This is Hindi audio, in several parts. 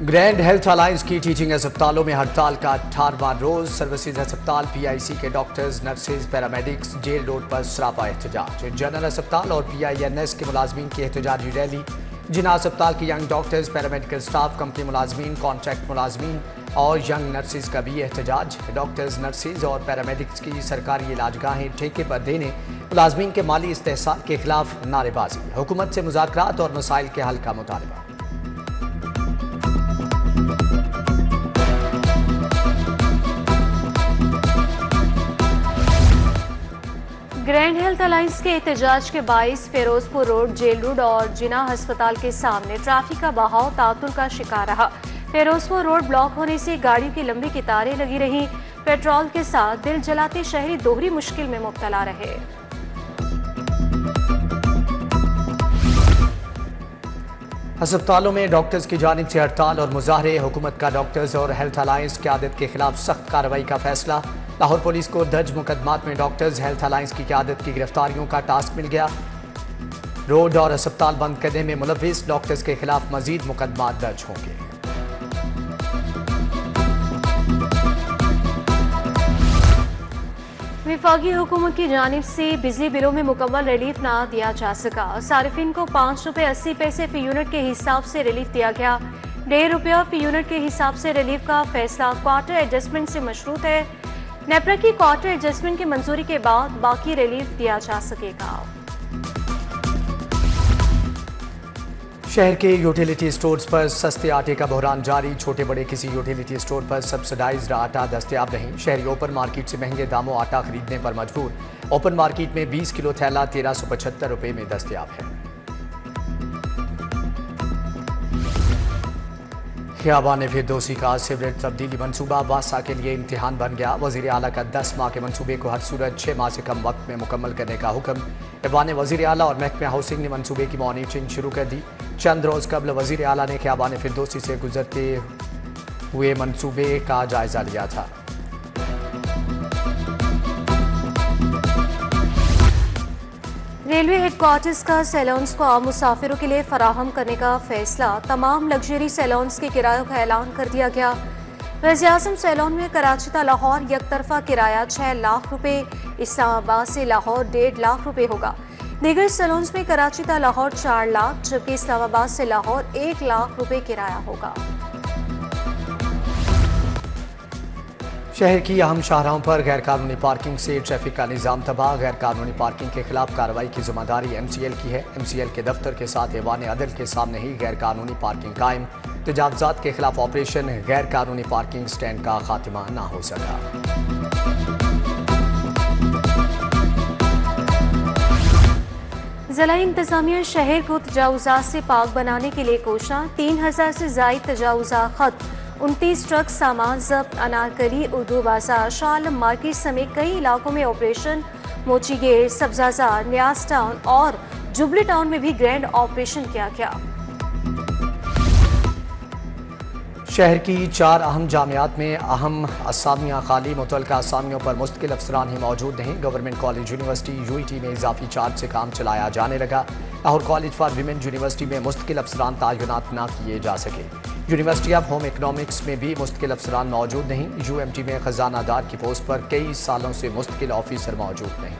ग्रैंड हेल्थ अलायंस की टीचिंग अस्पतालों में हड़ताल का 18वां रोज। सर्विसेज अस्पताल, पीआईसी के doctors, nurses, paramedics, jail road पर सरापा एहतजाज। जनरल अस्पताल और पीआईएनएस के मुलाजमीन की एहतजाजी रैली। जिना अस्पताल के young doctors, paramedical staff, company मुलाजमीन, कॉन्ट्रैक्ट मुलाजमीन और यंग नर्सेज का भी एहतजाज। डॉक्टर्स, नर्सेज और पैरामेडिक्स की सरकारी इलाजगाहें ठेके पर देने, मुलाजमीन के माली इस्तेहसाल के खिलाफ नारेबाजी। हुकूमत से मुज़ाकरात और मसाइल के हल का मुतालबा। ग्रैंड हेल्थ अलायंस के एहतजाज के बाइस फिरोजपुर रोड, जेल रोड और जिना अस्पताल के सामने ट्रैफिक का बहाव तातुल का शिकार रहा। फिरोजपुर रोड ब्लॉक होने से गाड़ियों की लंबी कतारें लगी रहीं। पेट्रोल के साथ दिल जलाते शहरी दोहरी मुश्किल में मुब्तला रहे। अस्पतालों में डॉक्टर्स की जानिब से हड़ताल और मुजाहरे। हुकूमत का डॉक्टर्स और हेल्थ अलायंस क़यादत के खिलाफ सख्त कार्रवाई का फैसला। लाहौर पुलिस को दर्ज मुकदमात में डॉक्टर्स, हेल्थ अलायंस की क़यादत की गिरफ्तारियों का टास्क मिल गया। रोड और अस्पताल बंद करने में मुलव्विस डॉक्टर्स के खिलाफ मजीद मुकदमात दर्ज होंगे। वफाकी हुकूमत की जानिब से बिजली बिलों में मुकम्मल रिलीफ ना दिया जा सका। सारिफिन को ₹5.80 फी यूनिट के हिसाब से रिलीफ दिया गया। ₹1.5 फी यूनिट के हिसाब से रिलीफ का फैसला क्वार्टर एडजस्टमेंट से मशरूत है। नेपरा की क्वार्टर एडजस्टमेंट की मंजूरी के बाद बाकी रिलीफ दिया जा सकेगा। शहर के यूटिलिटी स्टोर्स पर सस्ते आटे का बहरान जारी। छोटे बड़े किसी यूटिलिटी स्टोर पर सब्सिडाइज्ड आटा दस्तयाब नहीं। शहरी ओपन मार्केट से महंगे दामों आटा खरीदने पर मजबूर। ओपन मार्केट में 20 किलो थैला ₹1375 में दस्तयाब है। ख़ियाबान फिरदौसी का सिवरेज तब्दीली मनसूबा वासा के लिए इम्तिहान बन गया। वज़ीर आला का 10 माह के मनसूबे को हर सूरत 6 माह से कम वक्त में मुकम्मल करने का हुक्म। ऐवान वज़ीर आला और महकमा हाउसिंग ने मनसूबे की मॉनिटरिंग शुरू कर दी। चंद रोज़ कबल वज़ीर आला ने ख़ियाबान फिरदौसी से गुजरते हुए मनसूबे का जायज़ा लिया था। रेलवे हेडक्वार्टर्स का सैलून्स को आम मुसाफिरों के लिए फराहम करने का फैसला। तमाम लग्जरी सैलून्स के किरायों का ऐलान कर दिया गया। वज़ीर-ए-आज़म सैलून में कराची ता लाहौर एक तरफा किराया 6 लाख रुपए, इस्लामाबाद से लाहौर 1.5 लाख रुपए होगा। दीगर सैलून्स में कराची ता लाहौर 4 लाख जबकि इस्लामाबाद से लाहौर 1 लाख रुपए किराया होगा। शहर की अहम शाहराहों पर गैर कानूनी पार्किंग से ट्रैफिक का निज़ाम तबाह। गैर कानूनी पार्किंग के खिलाफ कार्रवाई की जिम्मेदारी MCL की है। MCL के दफ्तर के साथ ऐवान अदल के सामने ही गैर कानूनी पार्किंग कायम। तजावुज़ात के खिलाफ ऑपरेशन। गैर कानूनी पार्किंग स्टैंड का खात्मा ना हो सका। ज़िला इंतज़ामिया शहर को तजावुज़ात से पाक बनाने के लिए कोशा। 3000 से ज़ायद तजावुज़ात खत्म। 29 ट्रक सामान जब्त। अनारकली, उर्दू बाजार, शालम मार्केट समेत कई इलाकों में ऑपरेशन। मोची गेट, सब्जाजार, न्याज टाउन और जुबली टाउन में भी ग्रैंड ऑपरेशन किया गया। शहर की 4 अहम जामियात में अहम असामियाँ खाली। मुतल्लिका असामियों पर मुस्तकिल अफसरान ही मौजूद नहीं। गवर्नमेंट कॉलेज यूनिवर्सिटी UET में इजाफी चार्ज से काम चलाया जाने लगा। Lahore college for women university में मुस्तकिल अफसरान तैनात ना किए जा सके। यूनिवर्सिटी ऑफ होम इकनॉमिक्स में भी मुस्तकिल अफसरान मौजूद नहीं। UMT में खजानादार की पोस्ट पर कई सालों से मुस्तकिल ऑफिसर मौजूद नहीं।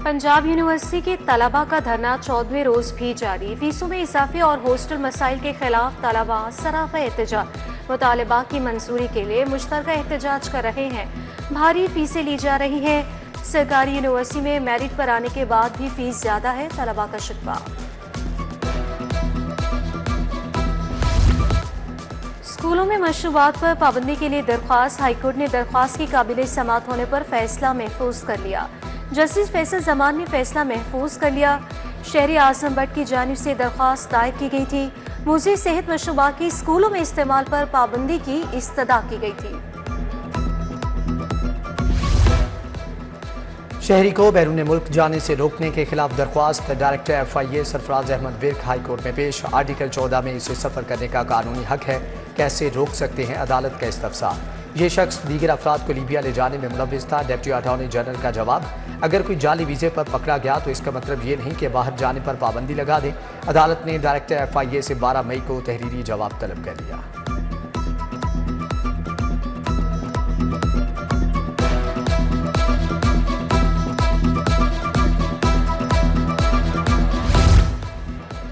पंजाब यूनिवर्सिटी के तलबा का धरना 14वें रोज भी जारी। फीसों में इजाफे और हॉस्टल मसाइल के खिलाफ तलबा सरापा एहतजाज। मुतालबा की मंजूरी के लिए मुश्तरका एहतजाज कर रहे हैं। भारी फीसें ली जा रही हैं। सरकारी यूनिवर्सिटी में मेरिट पर आने के बाद भी फीस ज्यादा है, तलबा का शिकवा। स्कूलों में मशरूबात पर पाबंदी के लिए दरख्वास्त। हाईकोर्ट ने दरख्वास्त की काबिल समाअत होने पर फैसला महफूज कर लिया। जस्टिस फैसल जमान ने फैसला महफूज कर लिया। शहरी आजम भट्ट की जानिब से दरख्वास्त दायर की गई थी। मुज़र सेहत मशरूबात की स्कूलों में इस्तेमाल पर पाबंदी की इस्तदा की गई थी। शहरी को बैरून मुल्क जाने से रोकने के खिलाफ दरख्वास्त। Director FIA Sarfraz Ahmed Virk high court में पेश। आर्टिकल 14 में इसे सफ़र करने का कानूनी हक है, कैसे रोक सकते हैं, अदालत का इस्तफसार। ये शख्स दीगर अफराद को लीबिया ले जाने में मुलव्विस था। डिप्टी अटॉर्नी जनरल का जवाब, अगर कोई जाली वीज़े पर पकड़ा गया तो इसका मतलब ये नहीं कि बाहर जाने पर पाबंदी लगा दें। अदालत ने डायरेक्टर FIA से 12 मई को तहरीरी जवाब तलब कर लिया।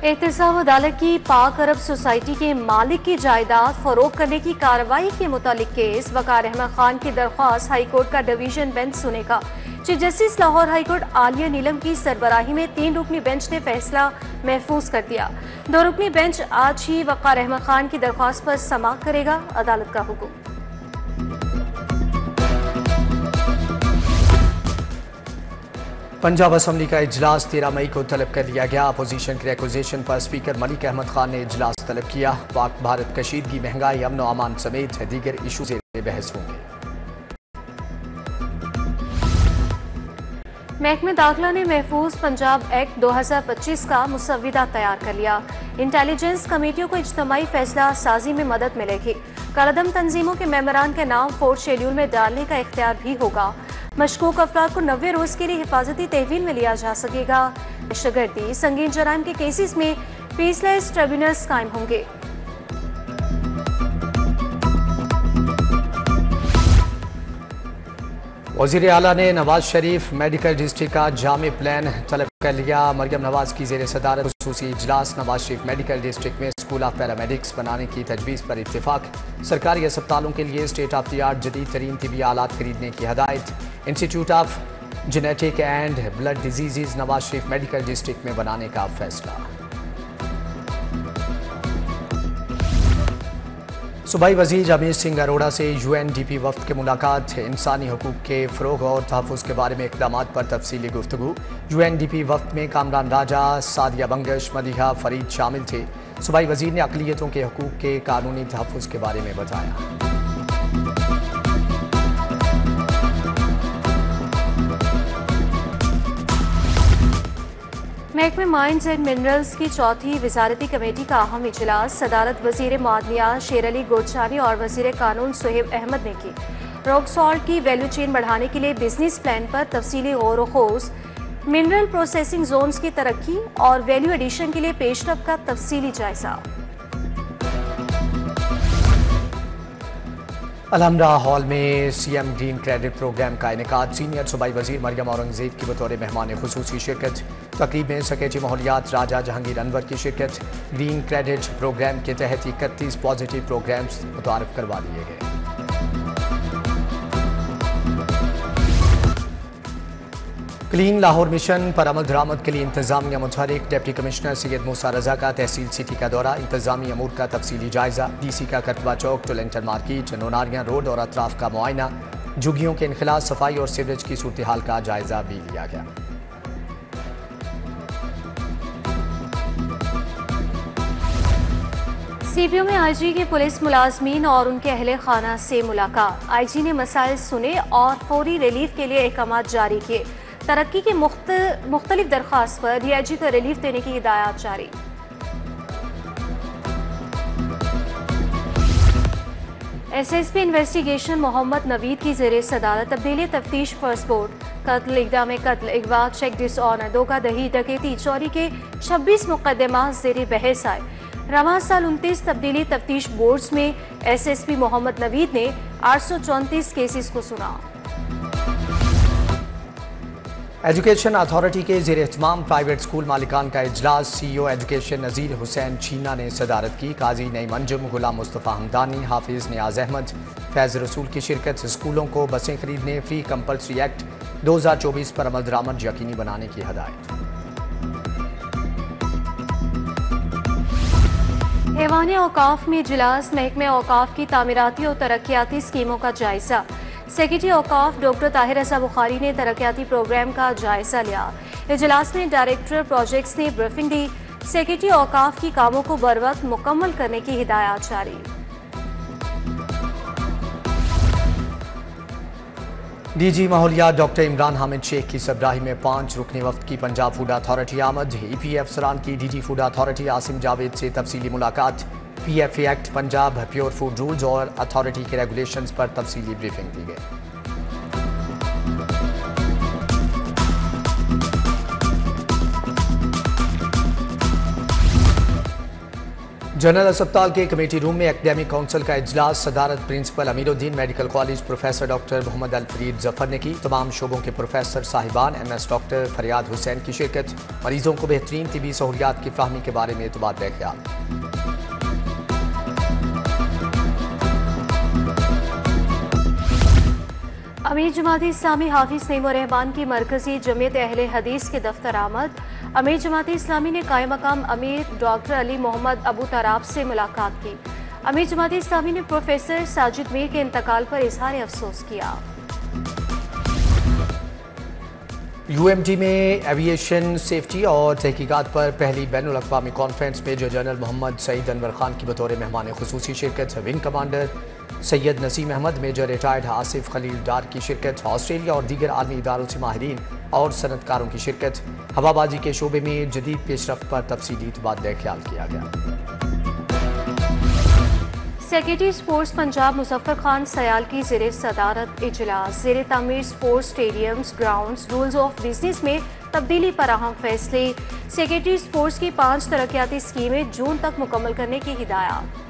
एहतसाब अदालत की पाक अरब सोसाइटी के मालिक की जायदाद फरोख्त करने की कार्रवाई के मुतालिक केस वकार अहमद खान की दरख्वास्त हाईकोर्ट का डिवीजन बेंच सुनेगा। Chief justice Lahore high court Aliya Neelam की सरबराही में 3 रुकनी बेंच ने फैसला महफूज कर दिया। 2 रुकनी बेंच आज ही वकार अहमद खान की दरख्वास्त पर समाअत करेगा। अदालत का हुक्म। पंजाब असम्बली का इजलास 13 मई को तलब कर लिया गया। अपोजिशन के रिक्वेजिशन पर स्पीकर मलिक अहमद खान ने इजलास तलब किया। पाक भारत कशीदगी, महंगाई, अमन व अमान समेत दीगर इशू से बहस होंगे। महकमे दाखिला ने महफूज पंजाब एक्ट 2025 का मुसव्विदा तैयार कर लिया। इंटेलिजेंस कमेटियों को इज्तिमाई फैसला साजी में मदद मिलेगी। कालादम तंजीमों के मेंबरान के नाम 4th शेड्यूल में डालने का इख्तियार भी होगा। मशकूक अफराद को 90 रोज के लिए हिफाजती तहवील में लिया जा सकेगा। दहशतगर्दी, संगीन जराइम के केसेस में पीसलेस ट्रिब्यूनल्स कायम होंगे। वज़ीर आला ने नवाज शरीफ मेडिकल डिस्ट्रिक्ट का जामे प्लान तलब कर लिया। मरियम नवाज की ज़ेर सदारत खुसूसी इजलास। नवाज शरीफ मेडिकल डिस्ट्रिक्ट में स्कूल ऑफ पैरामेडिक्स बनाने की तजवीज़ पर इत्तेफाक। सरकारी अस्पतालों के लिए स्टेट ऑफ द आर्ट जदीद तरीन तिबी आलात खरीदने की हदायत। Institute of genetic and blood disease Nawaz Sharif medical district में बनाने का फैसला। सूबाई वज़ीर जमीर सिंह अरोड़ा से UNDP वफ़द के मुलाकात। इंसानी हकूक़ के फ़रोग़ और तहफ़्फ़ुज़ के बारे में इक़दामात पर तफसीली गुफ्तगू। UNDP वफ़द में कामरान राजा, सादिया बंगश, मदीहा फरीद शामिल थे। सूबाई वज़ीर ने अक़लियतों के हकूक़ के कानूनी तहफ़्फ़ुज़ के बारे में बताया। महकमे माइंस एंड मिनरल्स की चौथी वजारती कमेटी का अहम इजलास सदारत वज़ीर मादनियात शेर अली गोरचानी और वज़ीर कानून सुहेब अहमद ने की। रॉक सॉल्ट की वैल्यू चेन बढ़ाने के लिए बिजनेस प्लान पर तफसीली गौर व खोज, मिनरल प्रोसेसिंग जोन्स की तरक्की और वैल्यू एडिशन के लिए पेशरफ का तफसीली जायजा। अलहमरा हॉल में CM ग्रीन क्रेडिट प्रोग्राम का इनेकाद। सीनियर सूबाई वज़ीर मरियम औरंगज़ेब की बतौर मेहमान खुसूसी शिरकत। तकरीब में सेक्रेटरी माहौलियात राजा जहांगीर अनवर की शिरकत। ग्रीन क्रेडिट प्रोग्राम के तहत 31 पॉजिटिव प्रोग्राम्स मुतारफ करवा दिए गए। क्लीन लाहौर मिशन पर अमल दरामद के लिए इंतजामिया मुतहरिक। डिप्टी कमिश्नर सैयद मूसा रजा का तहसील सिटी का दौरा। इंतजामी अमूर का तफसीली जायजा। DC का करतबा चौक, टुलेंटर मार्केट, नोनारियां रोड और अतराफ का मुआयना। झुग्गियों के इनखिला, सफाई और सीवरेज की सूरत हाल का जायजा भी लिया गया। CPO में IG के पुलिस मुलाजमीन और उनके अहले खाना से मुलाकात। IG ने मसाइल सुने और फौरी रिलीफ के लिए अहकाम जारी किए। तरक्की के मुख्तलिफ दरख्वास्त पर DIG को रिलीफ देने की हिदायत जारी। SSP इन्वेस्टिगेशन मोहम्मद नवीद की ज़ेरे सदारत तब्दीली तफ्तीश फर्स्ट बोर्ड। कत्ल, इक़दाम कत्ल, अगवा, चेक डिसऑनर, धोखाधड़ी, डकैती, चोरी के 26 मुकदमा ज़ेरे बहस आए। रवां साल 29 तब्दीली तफ्तीश बोर्ड्स में SSP मोहम्मद नवीद ने 834 केसेस को सुना। एजुकेशन अथॉरिटी के ज़ेर एहतमाम प्राइवेट स्कूल मालिकान का इजलास। CEO एजुकेशन नज़ीर हुसैन चीना ने सदारत की। काजी नईम अंजुम, गुलाम मुस्तफ़ा हमदानी, हाफिज़ नियाज अहमद, फैज़ रसूल की शिरकत। स्कूलों को बसें खरीदने फ्री कंपल्सरी एक्ट 2024 पर अमल दरामद यकीनी बनाने की हदायत। ऐवान औकाफ में इजलास। महकमे औकाफ की तामीराती और तरक्याती स्कीमों का जायजा। सेक्रेटरी औकाफ डॉक्टर ताहिर रज़ा बुखारी ने तरक्याती प्रोग्राम का जायजा लिया। इजलास में डायरेक्टर प्रोजेक्ट्स ने ब्रीफिंग दी। सेक्रेटरी औकाफ की कामों को बरवक्त मुकम्मल करने की हिदायत जारी। DG माहौलियात डॉक्टर इमरान हामिद शेख की सरबराही में 5 रुकनी वफ्द की पंजाब फूड अथॉरिटी आमद। EPF सरान की DG food authority Asim Javed से तफसीली मुलाकात। PFA act, Punjab pure food rules और अथॉरिटी के रेगुलेशंस पर तफसीली ब्रीफिंग दी गई। जनरल अस्पताल के कमेटी रूम में एकेडमिक काउंसिल का इजलास सदारत principal Ameeruddin medical college professor doctor Mohammad Al Farid Zafar ने की। तमाम शोबों के प्रोफेसर साहिबान MS डॉक्टर फरियाद हुसैन की शिरकत। मरीजों को बेहतरीन तिबी सहूलियात की फ्राहमी के बारे में तबादला ख्याल। अमीर जमाती इस्लामी हाफिज नईम रहमान की मरकजी जमीयत अहले हदीस के दफ्तर आमद। अमीर जमाती इस्लामी ने कायम मकाम अमीर डॉक्टर अली मोहम्मद अबू तराब से मुलाकात की। अमीर जमाती इस्लामी ने प्रोफेसर साजिद मीर के इंतकाल पर इजहार अफसोस किया। UMT में एविएशन सेफ्टी और तहकीकात पर पहली बैनुल अक़वामी conference major general Mohammad Saeed Anwar Khan की बतौर मेहमान खुसूसी शिरकत। Wing commander Syed Naseem Ahmed, major retired Asif Khalil Dar की शिरकत। ऑस्ट्रेलिया और दीगर आलमी इदारों से माहिरीन और सनतकारों की शिरकत। हवाबाजी के शोबे में जदीद पेशरफ्त पर तफसीली तबादला ख्याल किया गया। सेक्रेटरी स्पोर्ट्स पंजाब मुजफ्फर खान सयाल की ज़ेरे सदारत इजलास। ज़ेरे तामीर sports stadiums, grounds, rules of business में तब्दीली पर अहम फैसले। सेक्रेटरी स्पोर्ट्स की 5 तरक्याती स्कीमें जून तक मुकम्मल करने की हिदायत।